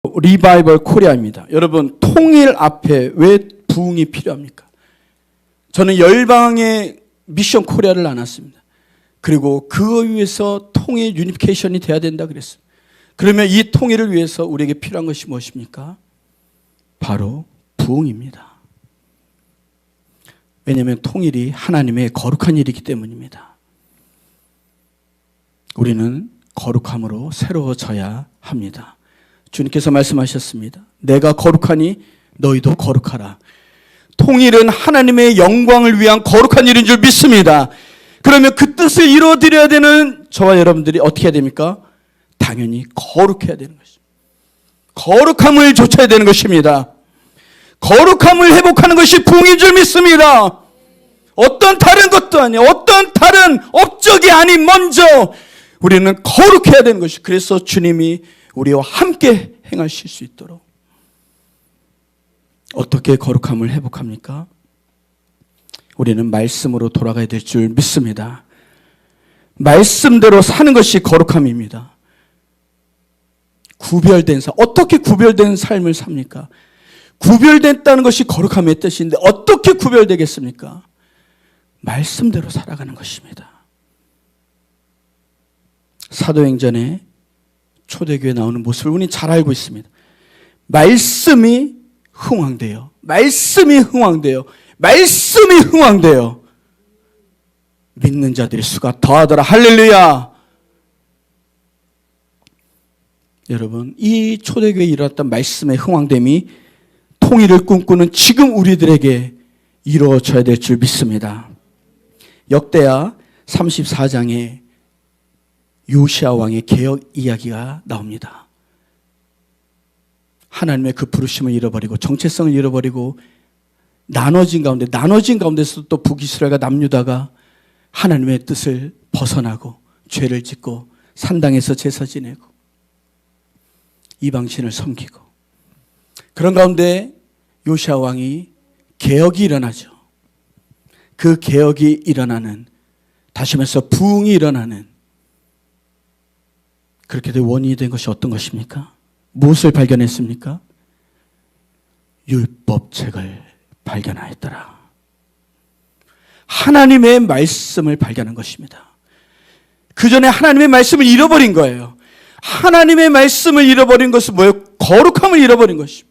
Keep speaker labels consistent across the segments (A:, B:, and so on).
A: 리바이벌 코리아입니다. 여러분, 통일 앞에 왜 부흥이 필요합니까? 저는 열방의 미션 코리아를 나눴습니다. 그리고 그거 위해서 통일 유니피케이션이 돼야 된다 그랬습니다. 그러면 이 통일을 위해서 우리에게 필요한 것이 무엇입니까? 바로 부흥입니다. 왜냐하면 통일이 하나님의 거룩한 일이기 때문입니다. 우리는 거룩함으로 새로워져야 합니다. 주님께서 말씀하셨습니다. 내가 거룩하니 너희도 거룩하라. 통일은 하나님의 영광을 위한 거룩한 일인 줄 믿습니다. 그러면 그 뜻을 이루어드려야 되는 저와 여러분들이 어떻게 해야 됩니까? 당연히 거룩해야 되는 것입니다. 거룩함을 좇아야 되는 것입니다. 거룩함을 회복하는 것이 부흥인 줄 믿습니다. 어떤 다른 것도 아니에요. 어떤 다른 업적이 아닌 먼저 우리는 거룩해야 되는 것이. 그래서 주님이 우리와 함께 행하실 수 있도록. 어떻게 거룩함을 회복합니까? 우리는 말씀으로 돌아가야 될 줄 믿습니다. 말씀대로 사는 것이 거룩함입니다. 구별된 삶. 어떻게 구별된 삶을 삽니까? 구별됐다는 것이 거룩함의 뜻인데 어떻게 구별되겠습니까? 말씀대로 살아가는 것입니다. 사도행전에 초대교회에 나오는 모습을 우리는 잘 알고 있습니다. 말씀이 흥왕돼요. 말씀이 흥왕돼요. 말씀이 흥왕돼요. 믿는 자들의 수가 더하더라. 할렐루야. 여러분, 이 초대교회에 일어났던 말씀의 흥왕됨이 통일을 꿈꾸는 지금 우리들에게 이루어져야 될 줄 믿습니다. 역대하 34장에 요시아 왕의 개혁 이야기가 나옵니다. 하나님의 그 부르심을 잃어버리고 정체성을 잃어버리고 나눠진 가운데서도 또 북이스라엘과 남유다가 하나님의 뜻을 벗어나고 죄를 짓고 산당에서 제사 지내고 이방신을 섬기고 그런 가운데 요시아 왕이 개혁이 일어나죠. 그 개혁이 일어나는, 다시 말해서 부흥이 일어나는, 그렇게 된 원인이 된 것이 어떤 것입니까? 무엇을 발견했습니까? 율법책을 발견하였더라. 하나님의 말씀을 발견한 것입니다. 그 전에 하나님의 말씀을 잃어버린 거예요. 하나님의 말씀을 잃어버린 것은 뭐예요? 거룩함을 잃어버린 것입니다.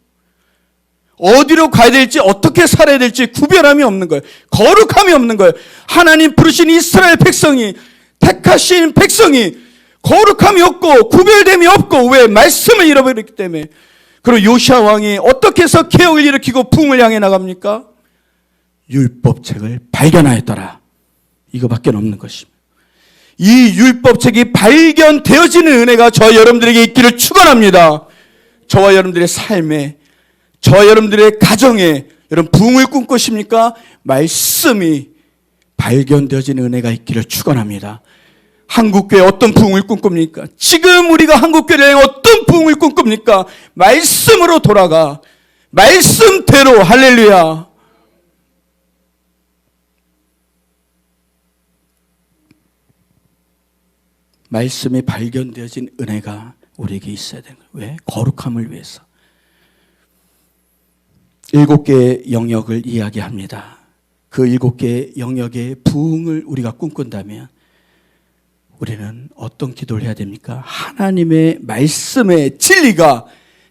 A: 어디로 가야 될지 어떻게 살아야 될지 구별함이 없는 거예요. 거룩함이 없는 거예요. 하나님 부르신 이스라엘 백성이, 택하신 백성이 거룩함이 없고 구별됨이 없고, 왜? 말씀을 잃어버렸기 때문에. 그리고 요시아 왕이 어떻게 해서 개혁을 일으키고 부흥을 향해 나갑니까? 율법책을 발견하였더라. 이거밖에 없는 것입니다. 이 율법책이 발견되어지는 은혜가 저와 여러분들에게 있기를 축원합니다. 저와 여러분들의 삶에, 저와 여러분들의 가정에 여러분 부흥을 꿈꾸십니까? 말씀이 발견되어지는 은혜가 있기를 축원합니다. 한국교회 어떤 부흥을 꿈꿉니까? 지금 우리가 한국교회에 어떤 부흥을 꿈꿉니까? 말씀으로 돌아가. 말씀대로. 할렐루야. 말씀이 발견되어진 은혜가 우리에게 있어야 되는 거예요. 왜? 거룩함을 위해서. 7개의 영역을 이야기합니다. 그 7개의 영역의 부흥을 우리가 꿈꾼다면 우리는 어떤 기도를 해야 됩니까? 하나님의 말씀의 진리가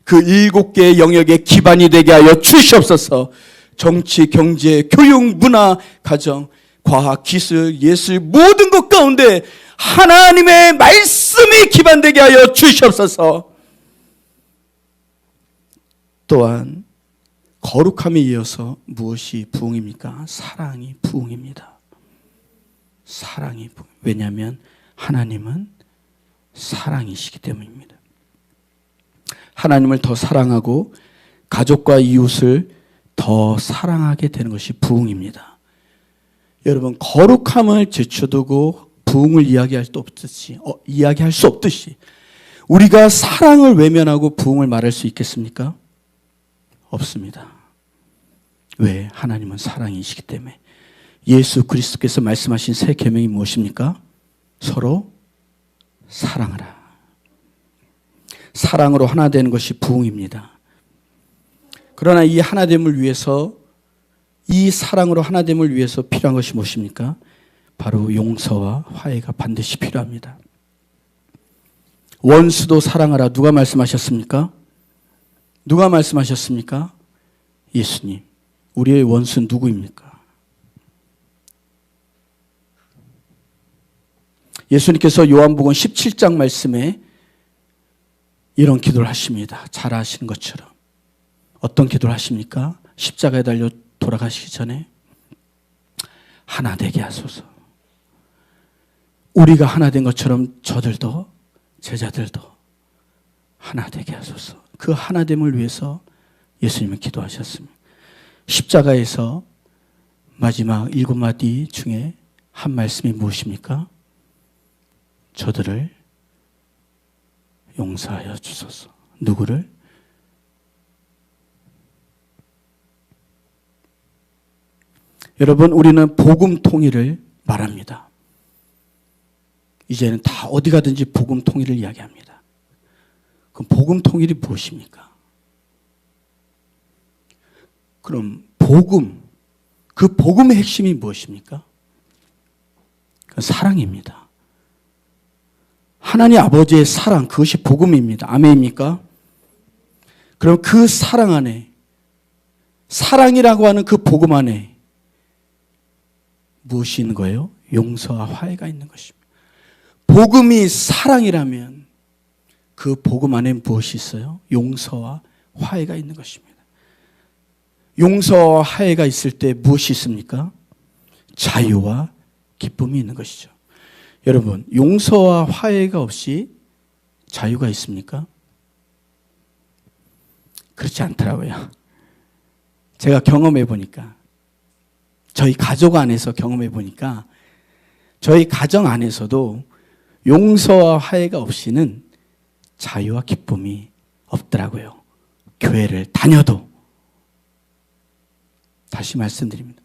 A: 그 7개의 영역의 기반이 되게 하여 주시옵소서. 정치, 경제, 교육, 문화, 가정, 과학, 기술, 예술 모든 것 가운데 하나님의 말씀이 기반되게 하여 주시옵소서. 또한 거룩함에 이어서 무엇이 부흥입니까? 사랑이 부흥입니다. 사랑이 부흥. 왜냐하면 하나님은 사랑이시기 때문입니다. 하나님을 더 사랑하고 가족과 이웃을 더 사랑하게 되는 것이 부흥입니다. 여러분, 거룩함을 제쳐두고 부흥을 이야기할 수 없듯이 우리가 사랑을 외면하고 부흥을 말할 수 있겠습니까? 없습니다. 왜? 하나님은 사랑이시기 때문에. 예수 그리스도께서 말씀하신 새 계명이 무엇입니까? 서로 사랑하라. 사랑으로 하나 되는 것이 부흥입니다. 그러나 이 하나됨을 위해서, 이 사랑으로 하나됨을 위해서 필요한 것이 무엇입니까? 바로 용서와 화해가 반드시 필요합니다. 원수도 사랑하라. 누가 말씀하셨습니까? 누가 말씀하셨습니까? 예수님. 우리의 원수는 누구입니까? 예수님께서 요한복음 17장 말씀에 이런 기도를 하십니다. 잘 아시는 것처럼. 어떤 기도를 하십니까? 십자가에 달려 돌아가시기 전에 하나 되게 하소서. 우리가 하나 된 것처럼 저들도, 제자들도 하나 되게 하소서. 그 하나됨을 위해서 예수님은 기도하셨습니다. 십자가에서 마지막 7마디 중에 한 말씀이 무엇입니까? 저들을 용서하여 주소서. 누구를? 여러분, 우리는 복음 통일을 말합니다. 이제는 다 어디 가든지 복음 통일을 이야기합니다. 그럼 복음 통일이 무엇입니까? 그럼 복음, 그 복음의 핵심이 무엇입니까? 그건 사랑입니다. 하나님 아버지의 사랑, 그것이 복음입니다. 아멘입니까? 그럼 그 사랑 안에, 사랑이라고 하는 그 복음 안에 무엇이 있는 거예요? 용서와 화해가 있는 것입니다. 복음이 사랑이라면 그 복음 안에 무엇이 있어요? 용서와 화해가 있는 것입니다. 용서와 화해가 있을 때 무엇이 있습니까? 자유와 기쁨이 있는 것이죠. 여러분, 용서와 화해가 없이 자유가 있습니까? 그렇지 않더라고요. 제가 경험해 보니까, 저희 가족 안에서 경험해 보니까 저희 가정 안에서도 용서와 화해가 없이는 자유와 기쁨이 없더라고요. 교회를 다녀도. 다시 말씀드립니다.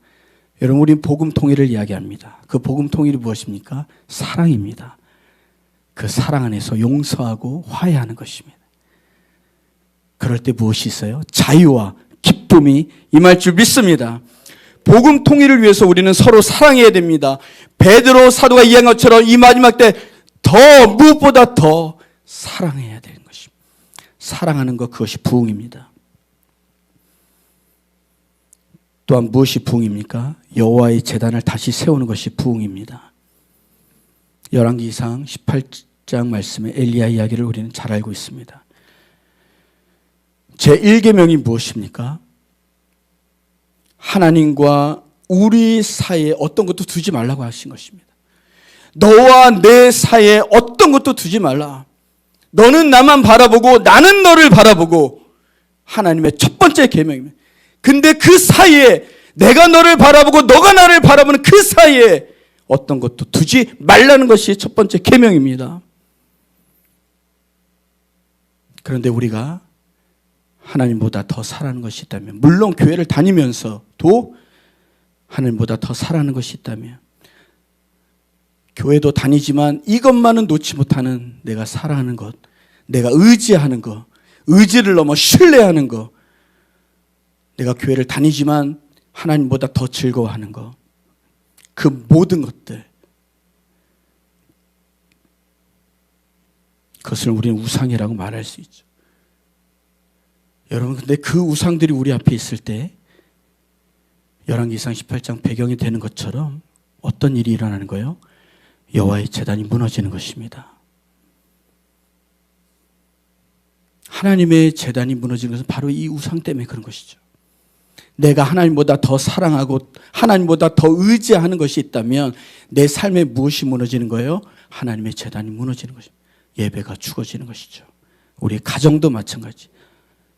A: 여러분, 우리는 복음 통일을 이야기합니다. 그 복음 통일이 무엇입니까? 사랑입니다. 그 사랑 안에서 용서하고 화해하는 것입니다. 그럴 때 무엇이 있어요? 자유와 기쁨이 임할 줄 믿습니다. 복음 통일을 위해서 우리는 서로 사랑해야 됩니다. 베드로 사도가 이야기한 것처럼 이 마지막 때 더 무엇보다 더 사랑해야 되는 것입니다. 사랑하는 것, 그것이 부흥입니다. 또한 무엇이 부흥입니까? 여호와의 제단을 다시 세우는 것이 부흥입니다. 열왕기상 18장 말씀에 엘리야 이야기를 우리는 잘 알고 있습니다. 제1계명이 무엇입니까? 하나님과 우리 사이에 어떤 것도 두지 말라고 하신 것입니다. 너와 내 사이에 어떤 것도 두지 말라. 너는 나만 바라보고 나는 너를 바라보고, 하나님의 첫 번째 계명입니다. 근데 그 사이에, 내가 너를 바라보고 너가 나를 바라보는 그 사이에 어떤 것도 두지 말라는 것이 첫 번째 계명입니다. 그런데 우리가 하나님보다 더 사랑하는 것이 있다면, 물론 교회를 다니면서도 하나님보다 더 사랑하는 것이 있다면, 교회도 다니지만 이것만은 놓지 못하는 내가 사랑하는 것, 내가 의지하는 것, 의지를 넘어 신뢰하는 것, 내가 교회를 다니지만 하나님보다 더 즐거워하는 것, 그 모든 것들, 그것을 우리는 우상이라고 말할 수 있죠. 여러분, 근데 그 우상들이 우리 앞에 있을 때 열왕기상 18장 배경이 되는 것처럼 어떤 일이 일어나는 거예요? 여호와의 제단이 무너지는 것입니다. 하나님의 제단이 무너지는 것은 바로 이 우상 때문에 그런 것이죠. 내가 하나님보다 더 사랑하고 하나님보다 더 의지하는 것이 있다면 내 삶에 무엇이 무너지는 거예요? 하나님의 제단이 무너지는 것입니다. 예배가 죽어지는 것이죠. 우리 가정도 마찬가지,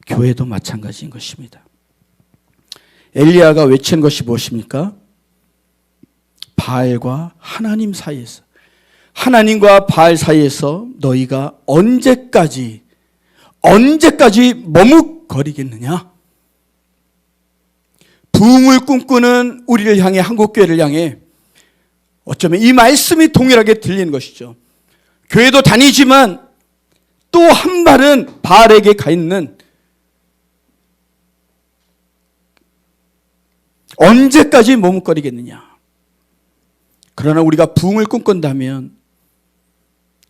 A: 교회도 마찬가지인 것입니다. 엘리야가 외치는 것이 무엇입니까? 바알과 하나님 사이에서, 하나님과 바알 사이에서 너희가 언제까지 머뭇거리겠느냐? 부흥을 꿈꾸는 우리를 향해, 한국교회를 향해 어쩌면 이 말씀이 동일하게 들리는 것이죠. 교회도 다니지만 또 한 발은 바알에게 가 있는, 언제까지 머뭇거리겠느냐. 그러나 우리가 부흥을 꿈꾼다면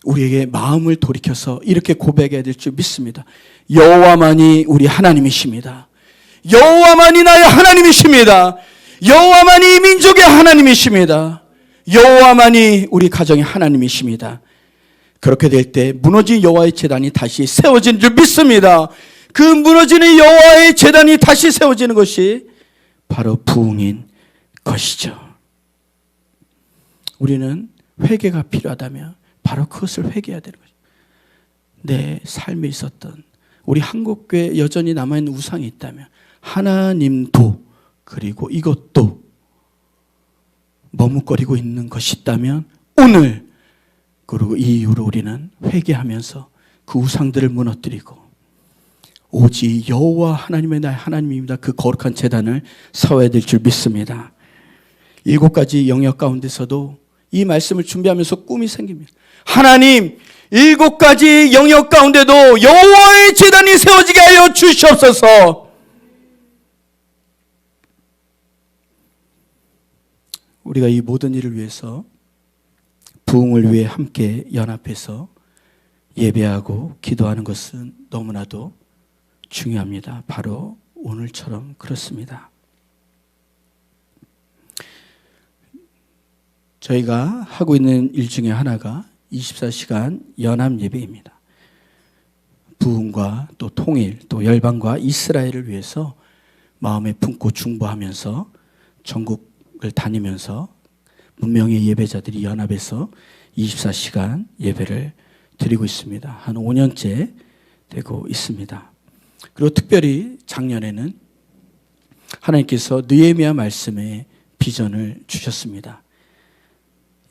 A: 우리에게 마음을 돌이켜서 이렇게 고백해야 될 줄 믿습니다. 여호와만이 우리 하나님이십니다. 여호와만이 나의 하나님이십니다. 여호와만이 이 민족의 하나님이십니다. 여호와만이 우리 가정의 하나님이십니다. 그렇게 될 때 무너진 여호와의 제단이 다시 세워지는 줄 믿습니다. 그 무너지는 여호와의 제단이 다시 세워지는 것이 바로 부흥인 것이죠. 우리는 회개가 필요하다면 바로 그것을 회개해야 되는 거죠. 내 삶에 있었던, 우리 한국교회에 여전히 남아있는 우상이 있다면 하나님도 그리고 이것도 머뭇거리고 있는 것이 있다면 오늘 그리고 이 이후로 우리는 회개하면서 그 우상들을 무너뜨리고 오직 여호와 하나님의 나의 하나님입니다. 그 거룩한 제단을 세워야 될 줄 믿습니다. 7가지 영역 가운데서도 이 말씀을 준비하면서 꿈이 생깁니다. 하나님, 7가지 영역 가운데도 여호와의 제단이 세워지게 하여 주시옵소서. 우리가 이 모든 일을 위해서, 부흥을 위해 함께 연합해서 예배하고 기도하는 것은 너무나도 중요합니다. 바로 오늘처럼 그렇습니다. 저희가 하고 있는 일 중에 하나가 24시간 연합 예배입니다. 부흥과 또 통일, 또 열방과 이스라엘을 위해서 마음에 품고 중보하면서 전국을 다니면서 문명의 예배자들이 연합해서 24시간 예배를 드리고 있습니다. 한 5년째 되고 있습니다. 그리고 특별히 작년에는 하나님께서 느헤미야 말씀에 비전을 주셨습니다.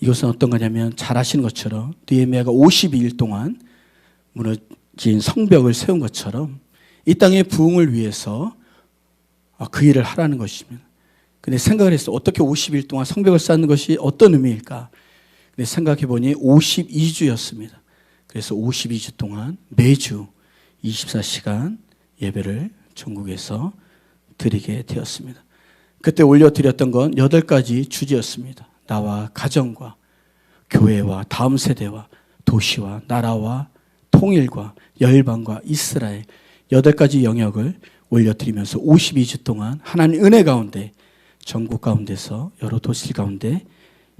A: 이것은 어떤 거냐면 잘 아시는 것처럼 느헤미야가 52일 동안 무너진 성벽을 세운 것처럼 이 땅의 부흥을 위해서 그 일을 하라는 것입니다. 근데 생각을 했어요. 어떻게 50일 동안 성벽을 쌓는 것이 어떤 의미일까? 근데 생각해 보니 52주였습니다. 그래서 52주 동안 매주 24시간 예배를 전국에서 드리게 되었습니다. 그때 올려드렸던 건 8가지 주제였습니다. 나와 가정과 교회와 다음 세대와 도시와 나라와 통일과 열방과 이스라엘 8가지 영역을 올려드리면서 52주 동안 하나님 은혜 가운데 전국 가운데서 여러 도시 가운데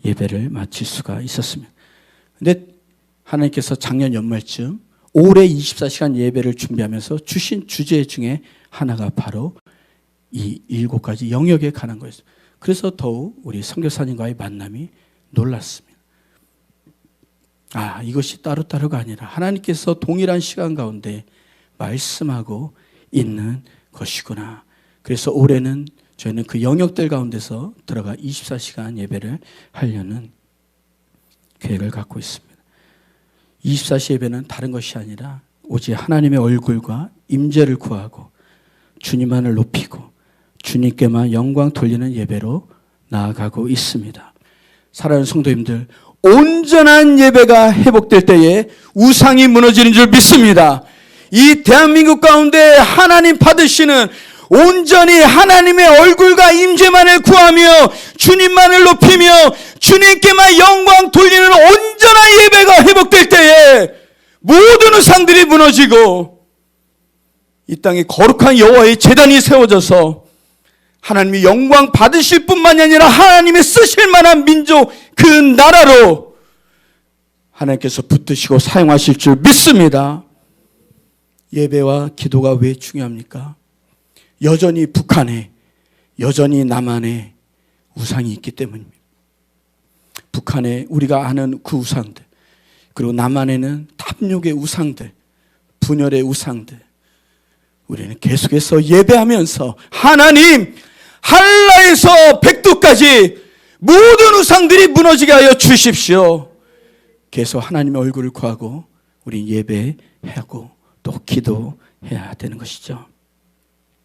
A: 예배를 마칠 수가 있었습니다. 그런데 하나님께서 작년 연말쯤 올해 24시간 예배를 준비하면서 주신 주제 중에 하나가 바로 이 7가지 영역에 관한 거였어요. 그래서 더욱 우리 선교사님과의 만남이 놀랐습니다. 이것이 따로따로가 아니라 하나님께서 동일한 시간 가운데 말씀하고 있는 것이구나. 그래서 올해는 저희는 그 영역들 가운데서 들어가 24시간 예배를 하려는 계획을 갖고 있습니다. 24시 예배는 다른 것이 아니라 오직 하나님의 얼굴과 임재를 구하고 주님만을 높이고 주님께만 영광 돌리는 예배로 나아가고 있습니다. 사랑하는 성도님들, 온전한 예배가 회복될 때에 우상이 무너지는 줄 믿습니다. 이 대한민국 가운데 하나님 받으시는 온전히 하나님의 얼굴과 임재만을 구하며 주님만을 높이며 주님께만 영광 돌리는 온전한 예배가 회복될 때에 모든 우상들이 무너지고 이 땅에 거룩한 여호와의 제단이 세워져서 하나님이 영광 받으실 뿐만이 아니라 하나님의 쓰실 만한 민족, 그 나라로 하나님께서 붙드시고 사용하실 줄 믿습니다. 예배와 기도가 왜 중요합니까? 여전히 북한에, 여전히 남한에 우상이 있기 때문입니다. 북한에 우리가 아는 그 우상들, 그리고 남한에는 탐욕의 우상들, 분열의 우상들, 우리는 계속해서 예배하면서 하나님, 한라에서 백두까지 모든 우상들이 무너지게 하여 주십시오. 계속 하나님의 얼굴을 구하고 우리 예배하고 또 기도해야 되는 것이죠.